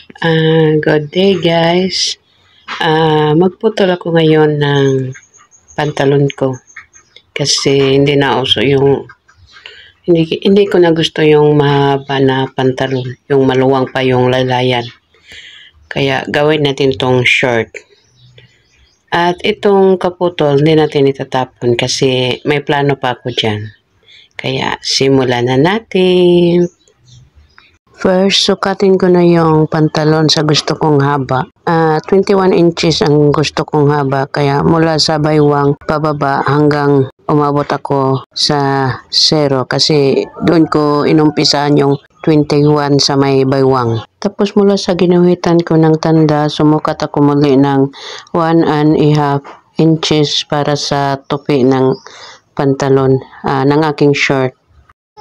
Good day guys. Magputol ako ngayon ng pantalon ko kasi hindi na uso yung hindi ko na gusto yung mahaba na pantalon, yung maluwang pa yung lalayan. Kaya gawin natin tong short. At itong kaputol hindi natin itatapon kasi may plano pa ako dyan. Kaya simulan na natin. First, sukatin ko na yung pantalon sa gusto kong haba. 21 inches ang gusto kong haba. Kaya mula sa baywang pababa hanggang umabot ako sa 0. Kasi doon ko inumpisahan yung 21 sa may baywang. Tapos mula sa ginuhitan ko ng tanda, sumukat ako muli ng 1.5 inches para sa tupi ng pantalon ng aking short.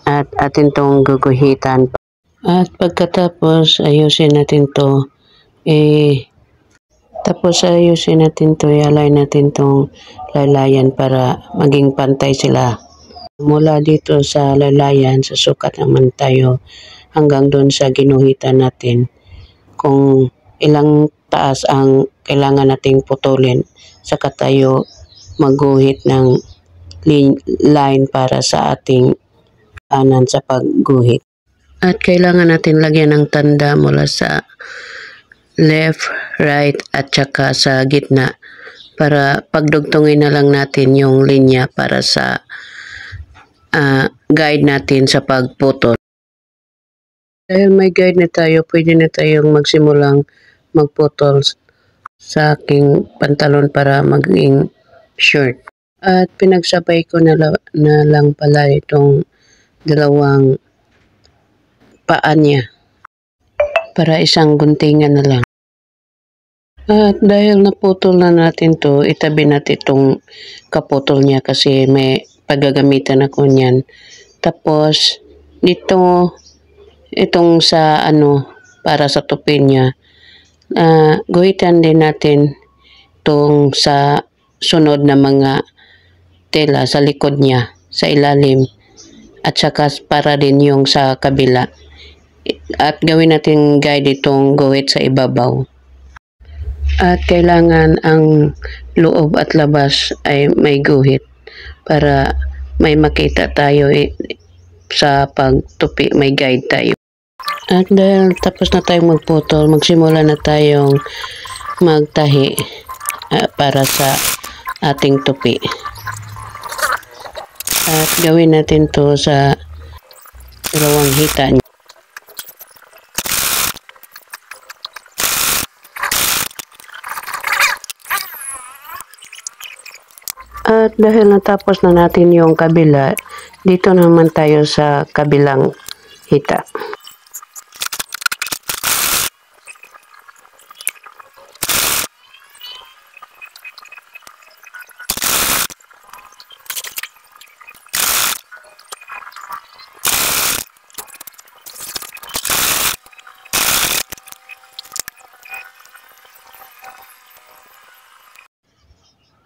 At atin tong guguhitan. At pagkatapos ayusin natin to, i-align natin tong lalayan para maging pantay sila. Mula dito sa lalayan, sa sukat naman tayo hanggang doon sa ginuhitan natin. Kung ilang taas ang kailangan nating putulin, saka tayo magguhit ng line para sa ating kanan sa pagguhit. At kailangan natin lagyan ng tanda mula sa left, right at saka sa gitna para pagdugtungin na lang natin yung linya para sa guide natin sa pagputol. Dahil may guide na tayo, pwede na tayong magsimulang magputol sa aking pantalon para maging short. At pinagsabay ko na lang pala itong dalawang paa niya para isang guntingan na lang. At dahil naputol na natin to, itabi natin itong kaputol niya kasi may paggagamitan ako niyan. Tapos dito itong sa para sa tupi niya, guhitan din natin itong sa sunod na mga tela sa likod niya, sa ilalim, at saka para din yung sa kabila. At gawin natin guide itong guhit sa ibabaw. At kailangan ang loob at labas ay may guhit para may makita tayo sa pagtupi, may guide tayo. At dahil tapos na tayong magputol, magsimula na tayong magtahi para sa ating tupi. At gawin natin to sa dalawang hita niya. At dahil natapos na natin yung kabila, dito naman tayo sa kabilang hita.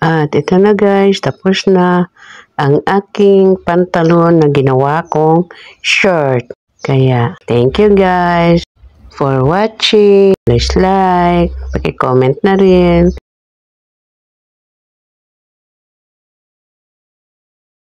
At ito na guys, tapos na ang aking pantalon na ginawa kong short. Kaya, thank you guys for watching. Please like, paki-comment na rin.